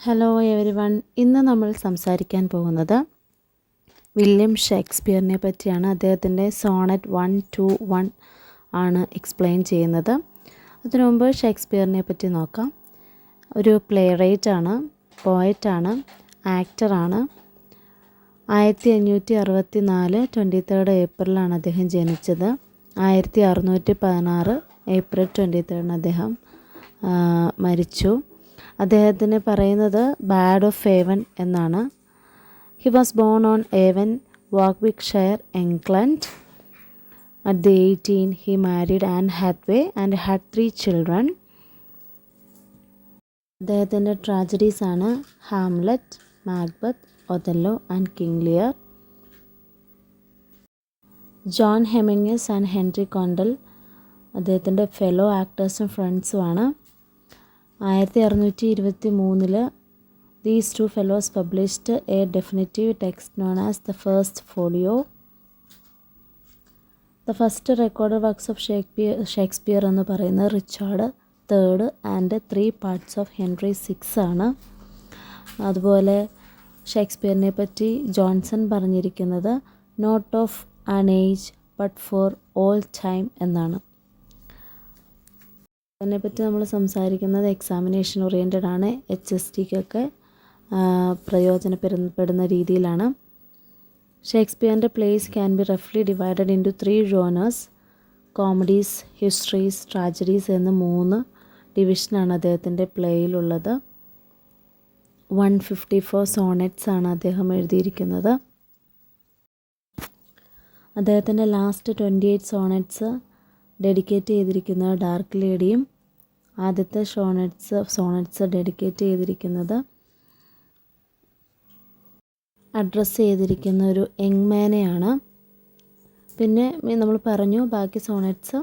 Hello everyone, ഇന്ന് നമ്മൾ സംസാരിക്കാൻ പോകുന്നത് വില്യം ഷേക്സ്പിയറിനെ പറ്റിയാണ്. അദ്ദേഹത്തിൻ്റെ സോണറ്റ് 121 ആണ് എക്സ്പ്ലെയിൻ ചെയ്യുന്നത്. അതിനു മുമ്പ് ഷേക്സ്പിയറിനെ പറ്റി നോക്കാം. ഒരു പ്ലേ റൈറ്റാണ്, പോയറ്റാണ്, ആക്ടറാണ്. 1564 23 ഏപ്രിലാണ് അദ്ദേഹം ജനിച്ചത്. 1616 ഏപ്രിൽ 23 അദ്ദേഹം മരിച്ചു. അദ്ദേഹത്തിന് പറയുന്നത് ബാഡ് ഓഫ് ഏവൻ എന്നാണ്. He was born on Avon, Warwickshire, England. At the 18 he married Anne Hathaway and had 3 children. അദ്ദേഹത്തിൻ്റെ ട്രാജഡീസ് ആണ് Hamlet, Macbeth, Othello and King Lear. John Heminges and Henry Condell അദ്ദേഹത്തിൻ്റെ fellow ആക്ടേഴ്സും ഫ്രണ്ട്സുമാണ്. 1623 these two fellows published a definitive text known as the First Folio. The first recorded works of Shakespeare എന്ന് പറയുന്നത് Richard third and 3 parts of Henry 6 ആണ്. അതുപോലെ ഷേക്സ്പിയറിനെ പറ്റി Johnson പറഞ്ഞിരിക്കുന്നത് not of an age but for all time എന്നാണ്. അതിനെപ്പറ്റി നമ്മൾ സംസാരിക്കുന്നത് എക്സാമിനേഷൻ ഓറിയൻറ്റഡ് ആണ്. HSTക്കൊക്കെ പ്രയോജനപ്പെടുന്ന രീതിയിലാണ്. ഷേക്സ്പിയറിൻ്റെ പ്ലേസ് ക്യാൻ ബി റഫ്ലി divided into 3 genres: comedies, histories, tragedies എന്ന് 3 ഡിവിഷനാണ് അദ്ദേഹത്തിൻ്റെ പ്ലേയിലുള്ളത്. 154 സോണറ്റ്സ് ആണ് അദ്ദേഹം എഴുതിയിരിക്കുന്നത്. അദ്ദേഹത്തിൻ്റെ ലാസ്റ്റ് 28 സോണറ്റ്സ് ഡെഡിക്കേറ്റ് ചെയ്തിരിക്കുന്നത് ഡാർക്ക് ലേഡിയും ആദ്യത്തെ സോണറ്റ്സ് ഡെഡിക്കേറ്റ് ചെയ്തിരിക്കുന്നത് അഡ്രസ്സ് ചെയ്തിരിക്കുന്ന ഒരു യങ്മാനെയാണ്. പിന്നെ നമ്മൾ പറഞ്ഞു ബാക്കി സോണറ്റ്സ്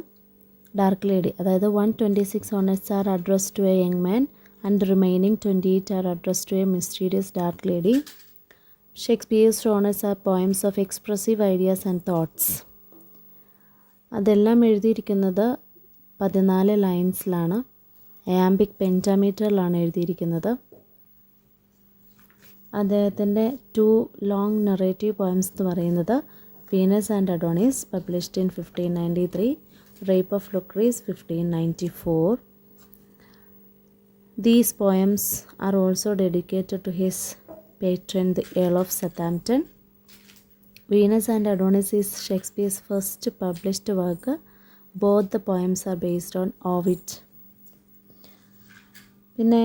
ഡാർക്ക് ലേഡി, അതായത് 126 sonnets are addressed to a young man and remaining 28 are addressed to a mysterious dark lady. Shakespeare's sonnets are poems of expressive ideas and thoughts. അതെല്ലാം എഴുതിയിരിക്കുന്നത് 14 ലൈൻസിലാണ്. യാംബിക് പെൻറ്റാമീറ്ററിലാണ് എഴുതിയിരിക്കുന്നത്. അദ്ദേഹത്തിൻ്റെ 2 ലോങ് നറേറ്റീവ് പോയംസ് എന്ന് പറയുന്നത് Venus and Adonis published in 1593, Rape of Lucrece 1594. These poems are also dedicated to his patron, the Earl of Southampton. Venus and Adonis is Shakespeare's first published work. Both the poems are based on Ovid. പിന്നെ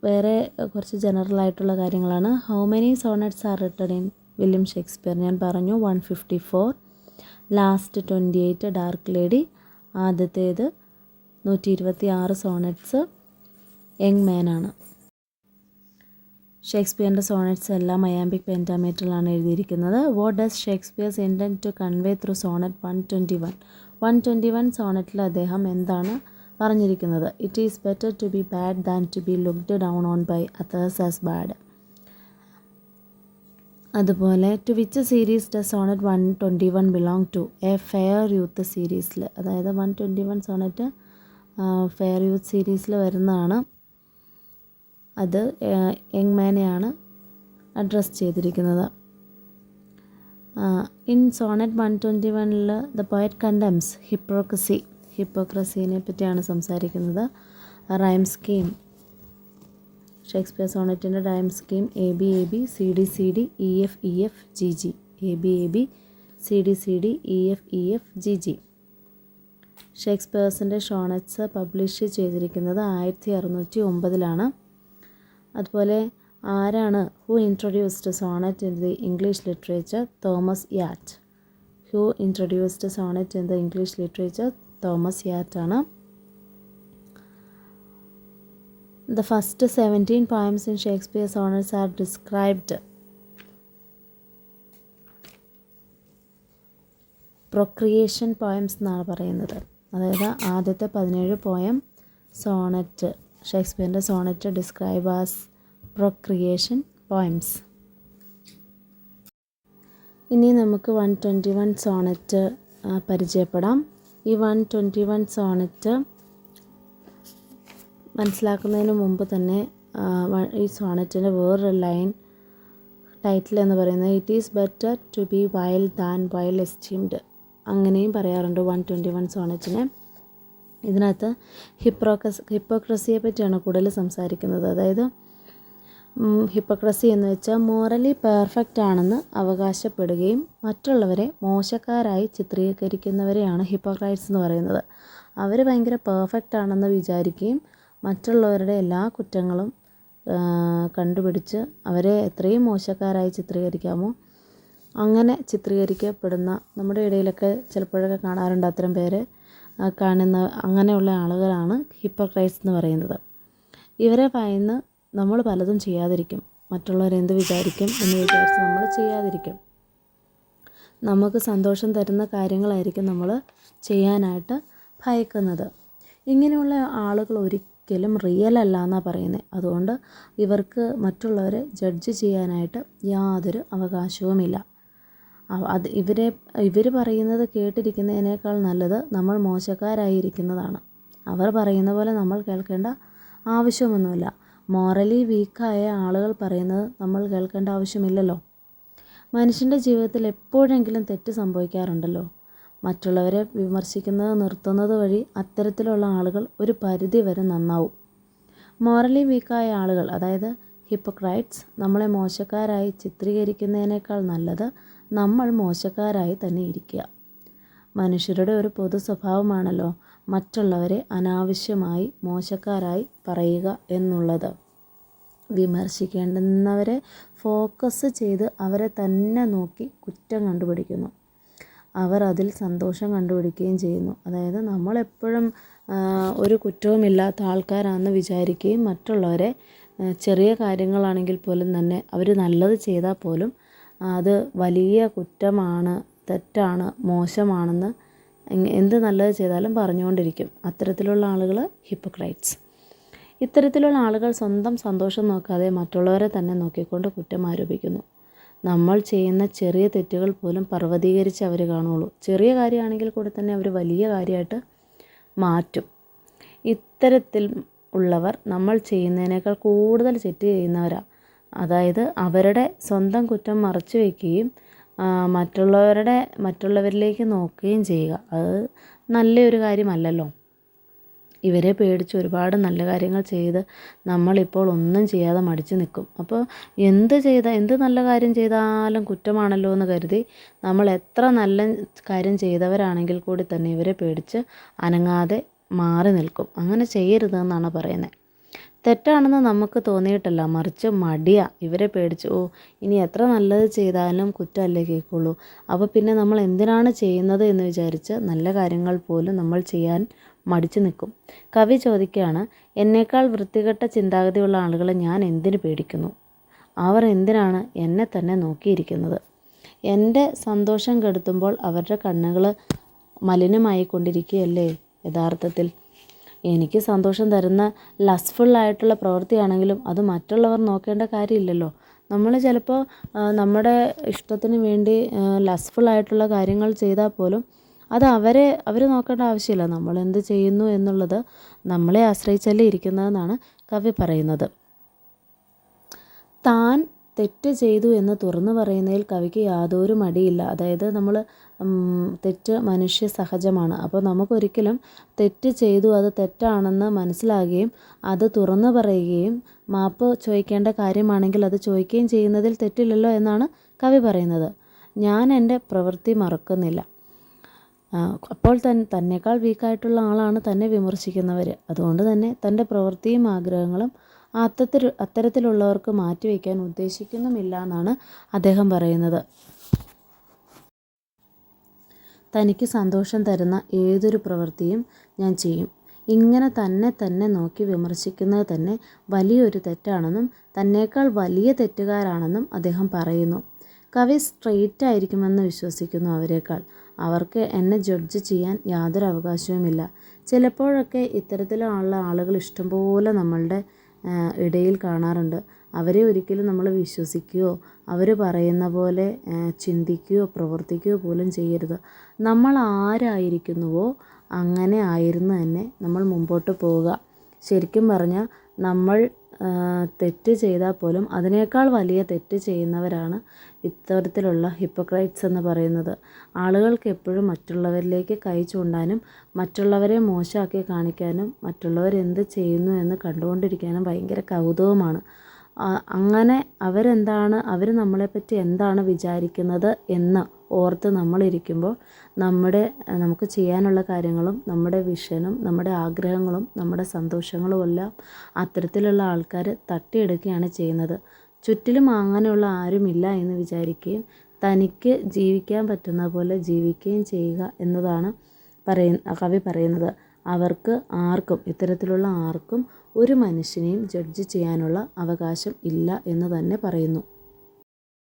വേറെ കുറച്ച് general ആയിട്ടുള്ള കാര്യങ്ങളാണ്. How many sonnets are written in William Shakespeare? ഞാൻ പറഞ്ഞു 154, last 28 dark lady, ആദ്യത്തേത് 126 sonnets young മാനാണ്. ഷേക്സ്പിയറിൻ്റെ സോണറ്റ്സ് എല്ലാം അയാംബിക് പെൻറ്റാമീറ്ററിലാണ് എഴുതിയിരിക്കുന്നത്. What does Shakespeare's intend to convey through sonnet 121 സോണറ്റിൽ അദ്ദേഹം എന്താണ് പറഞ്ഞിരിക്കുന്നത്? It is better to be bad than to be looked down on by others as bad. അതുപോലെ to which series does sonnet 121 belong to? A fair youth സീരീസിൽ, അതായത് 121 sonnet fair youth സീരീസിൽ വരുന്നതാണ്. അത് യങ് മാനെയാണ് അഡ്രസ്സ് ചെയ്തിരിക്കുന്നത്. In sonnet 121 the poet condemns ഹിപ്പോക്രസീനെ പറ്റിയാണ് സംസാരിക്കുന്നത്. റൈം സ്കീം, ഷേക്സ്പിയർ സോണറ്റിൻ്റെ rhyme scheme ABAB CDCD EFEF GG, ABAB CDCD EFEF GG. ഷേക്സ്പിയേഴ്സിൻ്റെ സോണറ്റ്സ് പബ്ലിഷ് ചെയ്തിരിക്കുന്നത് 1609. അതുപോലെ ആരാണ് who introduced sonnet in the English literature? Thomas Wyatt. Who introduced sonnet in the English literature? Thomas Wyatt ആണ്. The first 17 poems in Shakespeare's sonnets are described procreation poems എന്നാണ് പറയുന്നത്. അതായത് ആദ്യത്തെ 17 poem sonnet, ഷേക്സ്പിയറിൻ്റെ sonnet describe as procreation poems. ഇനി നമുക്ക് 121 Sonet പരിചയപ്പെടാം. ഈ 121 സോണറ്റ് മനസ്സിലാക്കുന്നതിന് മുമ്പ് തന്നെ ഈ സോണറ്റിൻ്റെ വേറൊരു ലൈൻ ടൈറ്റിൽ എന്ന് പറയുന്നത് it is better to be vile than vile esteemed, അങ്ങനെയും പറയാറുണ്ട് 121 സോണറ്റിനെ. ഇതിനകത്ത് ഹിപ്പോക്രസിയെ പറ്റിയാണ് കൂടുതൽ സംസാരിക്കുന്നത്. അതായത് ഹിപ്പോക്രസി എന്ന് വെച്ചാൽ മോറലി പെർഫെക്റ്റ് ആണെന്ന് അവകാശപ്പെടുകയും മറ്റുള്ളവരെ മോശക്കാരായി ചിത്രീകരിക്കുന്നവരെയാണ് ഹിപ്പോക്രൈറ്റ്സ് എന്ന് പറയുന്നത്. അവർ ഭയങ്കര പെർഫെക്റ്റ് ആണെന്ന് വിചാരിക്കുകയും മറ്റുള്ളവരുടെ എല്ലാ കുറ്റങ്ങളും കണ്ടുപിടിച്ച് അവരെ എത്രയും മോശക്കാരായി ചിത്രീകരിക്കാമോ അങ്ങനെ ചിത്രീകരിക്കപ്പെടുന്ന, നമ്മുടെ ഇടയിലൊക്കെ ചിലപ്പോഴൊക്കെ കാണാറുണ്ട് അത്തരം പേര് കാണുന്ന അങ്ങനെയുള്ള ആളുകളാണ് ഹിപ്പോക്രൈറ്റ്സ് എന്ന് പറയുന്നത്. ഇവരെ ഭയന്ന് നമ്മൾ പലതും ചെയ്യാതിരിക്കും. മറ്റുള്ളവരെന്ത് വിചാരിക്കും എന്ന് വിചാരിച്ച് നമ്മൾ ചെയ്യാതിരിക്കും. നമുക്ക് സന്തോഷം തരുന്ന കാര്യങ്ങളായിരിക്കും നമ്മൾ ചെയ്യാനായിട്ട് ഭയക്കുന്നത്. ഇങ്ങനെയുള്ള ആളുകൾ ഒരിക്കലും റിയൽ അല്ല എന്നാണ് പറയുന്നത്. അതുകൊണ്ട് ഇവർക്ക് മറ്റുള്ളവരെ ജഡ്ജ് ചെയ്യാനായിട്ട് യാതൊരു അവകാശവുമില്ല. അത് ഇവർ പറയുന്നത് കേട്ടിരിക്കുന്നതിനേക്കാൾ നല്ലത് നമ്മൾ മോശക്കാരായിരിക്കുന്നതാണ്. അവർ പറയുന്ന പോലെ നമ്മൾ കേൾക്കേണ്ട ആവശ്യമൊന്നുമില്ല. മോറലി വീക്കായ ആളുകൾ പറയുന്നത് നമ്മൾ കേൾക്കേണ്ട ആവശ്യമില്ലല്ലോ. മനുഷ്യൻ്റെ ജീവിതത്തിൽ എപ്പോഴെങ്കിലും തെറ്റ് സംഭവിക്കാറുണ്ടല്ലോ. മറ്റുള്ളവരെ വിമർശിക്കുന്നത് നിർത്തുന്നത് വഴി അത്തരത്തിലുള്ള ആളുകൾ ഒരു പരിധി വരെ നന്നാവും. മോറലി വീക്കായ ആളുകൾ, അതായത് ഹിപ്പോക്രൈറ്റ്സ്, നമ്മളെ മോശക്കാരായി ചിത്രീകരിക്കുന്നതിനേക്കാൾ നല്ലത് നമ്മൾ മോശക്കാരായി തന്നെ ഇരിക്കുക. മനുഷ്യരുടെ ഒരു പൊതു സ്വഭാവമാണല്ലോ മറ്റുള്ളവരെ അനാവശ്യമായി മോശക്കാരായി പറയുക എന്നുള്ളത്. വിമർശിക്കേണ്ടുന്നവരെ ഫോക്കസ് ചെയ്ത് അവരെ തന്നെ നോക്കി കുറ്റം കണ്ടുപിടിക്കുന്നു. അവർ അതിൽ സന്തോഷം കണ്ടുപിടിക്കുകയും ചെയ്യുന്നു. അതായത് നമ്മളെപ്പോഴും ഒരു കുറ്റവുമില്ലാത്ത ആൾക്കാരാണെന്ന് വിചാരിക്കുകയും മറ്റുള്ളവരെ ചെറിയ കാര്യങ്ങളാണെങ്കിൽ പോലും തന്നെ അവർ നല്ലത് ചെയ്താൽ പോലും അത് വലിയ കുറ്റമാണ്, തെറ്റാണ്, മോശമാണെന്ന് എന്ത് നല്ലത് ചെയ്താലും പറഞ്ഞുകൊണ്ടിരിക്കും. അത്തരത്തിലുള്ള ആളുകൾ ഹിപ്പോക്രൈറ്റ്സ്. ഇത്തരത്തിലുള്ള ആളുകൾ സ്വന്തം സന്തോഷം നോക്കാതെ മറ്റുള്ളവരെ തന്നെ നോക്കിക്കൊണ്ട് കുറ്റം ആരോപിക്കുന്നു. നമ്മൾ ചെയ്യുന്ന ചെറിയ തെറ്റുകൾ പോലും പർവ്വതീകരിച്ച് അവർ കാണുള്ളൂ. ചെറിയ കാര്യമാണെങ്കിൽ കൂടെ തന്നെ അവർ വലിയ കാര്യമായിട്ട് മാറ്റും. ഇത്തരത്തിൽ ഉള്ളവർ നമ്മൾ ചെയ്യുന്നതിനേക്കാൾ കൂടുതൽ തെറ്റ് ചെയ്യുന്നവരാണ്. അതായത് അവരുടെ സ്വന്തം കുറ്റം മറച്ചു വയ്ക്കുകയും മറ്റുള്ളവരിലേക്ക് നോക്കുകയും ചെയ്യുക. അത് നല്ലൊരു കാര്യമല്ലല്ലോ. ഇവരെ പേടിച്ച് ഒരുപാട് നല്ല കാര്യങ്ങൾ ചെയ്ത് നമ്മളിപ്പോൾ ഒന്നും ചെയ്യാതെ മടിച്ചു നിൽക്കും. അപ്പോൾ എന്ത് നല്ല കാര്യം ചെയ്താലും കുറ്റമാണല്ലോ എന്ന് കരുതി നമ്മൾ എത്ര നല്ല കാര്യം ചെയ്തവരാണെങ്കിൽ കൂടി തന്നെ ഇവരെ പേടിച്ച് അനങ്ങാതെ മാറി നിൽക്കും. അങ്ങനെ ചെയ്യരുതെന്നാണ് പറയുന്നത്. തെറ്റാണെന്ന് നമുക്ക് തോന്നിയിട്ടല്ല, മറിച്ച് മടിയാണ്. ഇവരെ പേടിച്ച് ഇനി എത്ര നല്ലത് ചെയ്താലും കുറ്റമല്ലേ കേൾക്കുള്ളൂ, അപ്പോൾ പിന്നെ നമ്മൾ എന്തിനാണ് ചെയ്യുന്നത് എന്ന് വിചാരിച്ച് നല്ല കാര്യങ്ങൾ പോലും നമ്മൾ ചെയ്യാൻ മടിച്ചു നിൽക്കും. കവി ചോദിക്കുകയാണ്, എന്നേക്കാൾ വൃത്തികെട്ട ചിന്താഗതിയുള്ള ആളുകളെ ഞാൻ എന്തിനു പേടിക്കുന്നു? അവർ എന്തിനാണ് എന്നെ തന്നെ നോക്കിയിരിക്കുന്നത്? എൻ്റെ സന്തോഷം കെടുത്തുമ്പോൾ അവരുടെ കണ്ണുകൾ മലിനമായിക്കൊണ്ടിരിക്കുകയല്ലേ യഥാർത്ഥത്തിൽ. എനിക്ക് സന്തോഷം തരുന്ന ലസ്ഫുള്ളായിട്ടുള്ള പ്രവൃത്തിയാണെങ്കിലും അത് മറ്റുള്ളവർ നോക്കേണ്ട കാര്യമില്ലല്ലോ. നമ്മൾ ചിലപ്പോൾ നമ്മുടെ ഇഷ്ടത്തിന് വേണ്ടി ലസ്ഫുള്ളായിട്ടുള്ള കാര്യങ്ങൾ ചെയ്താൽ പോലും അത് അവർ നോക്കേണ്ട ആവശ്യമില്ല. നമ്മളെന്ത് ചെയ്യുന്നു എന്നുള്ളത് നമ്മളെ ആശ്രയിച്ചല്ലേ ഇരിക്കുന്നതെന്നാണ് കവി പറയുന്നത്. താൻ തെറ്റ് ചെയ്തു എന്ന് തുറന്നു പറയുന്നതിൽ കവിക്ക് യാതൊരു മടിയില്ല. അതായത് തെറ്റ് മനുഷ്യ സഹജമാണ്. അപ്പോൾ നമുക്കൊരിക്കലും തെറ്റ് ചെയ്തു, അത് തെറ്റാണെന്ന് മനസ്സിലാകുകയും അത് തുറന്നു പറയുകയും മാപ്പ് ചോദിക്കേണ്ട കാര്യമാണെങ്കിൽ അത് ചോദിക്കുകയും ചെയ്യുന്നതിൽ തെറ്റില്ലല്ലോ എന്നാണ് കവി പറയുന്നത്. ഞാൻ എൻ്റെ പ്രവൃത്തി മറക്കുന്നില്ല. അപ്പോൾ തന്നെക്കാൾ വീക്കായിട്ടുള്ള ആളാണ് തന്നെ വിമർശിക്കുന്നവർ. അതുകൊണ്ട് തന്നെ തൻ്റെ പ്രവൃത്തിയും ആഗ്രഹങ്ങളും അത്തരത്തിലുള്ളവർക്ക് മാറ്റിവെക്കാൻ ഉദ്ദേശിക്കുന്നുമില്ല എന്നാണ് അദ്ദേഹം പറയുന്നത്. തനിക്ക് സന്തോഷം തരുന്ന ഏതൊരു പ്രവൃത്തിയും ഞാൻ ചെയ്യും. ഇങ്ങനെ തന്നെ നോക്കി വിമർശിക്കുന്നത് തന്നെ വലിയൊരു തെറ്റാണെന്നും തന്നേക്കാൾ വലിയ തെറ്റുകാരാണെന്നും അദ്ദേഹം പറയുന്നു. കവി സ്ട്രെയിറ്റ് ആയിരിക്കുമെന്ന് വിശ്വസിക്കുന്നു അവരെക്കാൾ. അവർക്ക് എന്നെ ജഡ്ജ് ചെയ്യാൻ യാതൊരു അവകാശവുമില്ല. ചിലപ്പോഴൊക്കെ ഇത്തരത്തിലുള്ള ആളുകൾ ഇഷ്ടംപോലെ നമ്മളുടെ ഇടയിൽ കാണാറുണ്ട്. അവരെ ഒരിക്കലും നമ്മൾ വിശ്വസിക്കുകയോ അവർ പറയുന്ന പോലെ ചിന്തിക്കുകയോ പ്രവർത്തിക്കുകയോ പോലും ചെയ്യരുത്. നമ്മൾ ആരായിരിക്കുന്നുവോ അങ്ങനെ ആയിരുന്നു തന്നെ നമ്മൾ മുമ്പോട്ട് പോവുക. ശരിക്കും പറഞ്ഞാൽ നമ്മൾ തെറ്റ് ചെയ്താൽ പോലും അതിനേക്കാൾ വലിയ തെറ്റ് ചെയ്യുന്നവരാണ് ഇത്തരത്തിലുള്ള ഹിപ്പോക്രൈറ്റ്സ് എന്ന് പറയുന്നത്. ആളുകൾക്ക് എപ്പോഴും മറ്റുള്ളവരിലേക്ക് കൈ ചൂണ്ടാനും മറ്റുള്ളവരെ മോശമാക്കി കാണിക്കാനും മറ്റുള്ളവരെന്ത് ചെയ്യുന്നു എന്ന് കണ്ടുകൊണ്ടിരിക്കാനും ഭയങ്കര കൗതുകമാണ്. അങ്ങനെ അവർ നമ്മളെപ്പറ്റി എന്താണ് വിചാരിക്കുന്നത് എന്ന് ഓർത്ത് നമ്മളിരിക്കുമ്പോൾ നമുക്ക് ചെയ്യാനുള്ള കാര്യങ്ങളും നമ്മുടെ വിഷനും നമ്മുടെ ആഗ്രഹങ്ങളും നമ്മുടെ സന്തോഷങ്ങളും എല്ലാം അത്തരത്തിലുള്ള ആൾക്കാർ തട്ടിയെടുക്കുകയാണ് ചെയ്യുന്നത്. ചുറ്റിലും അങ്ങനെയുള്ള ആരുമില്ല എന്ന് വിചാരിക്കുകയും തനിക്ക് ജീവിക്കാൻ പറ്റുന്ന പോലെ ജീവിക്കുകയും ചെയ്യുക എന്നതാണ് കവി പറയുന്നത്. ഇത്തരത്തിലുള്ള ആർക്കും ഒരു മനുഷ്യനെയും ജഡ്ജ് ചെയ്യാനുള്ള അവകാശം ഇല്ല എന്ന് തന്നെ പറയുന്നു.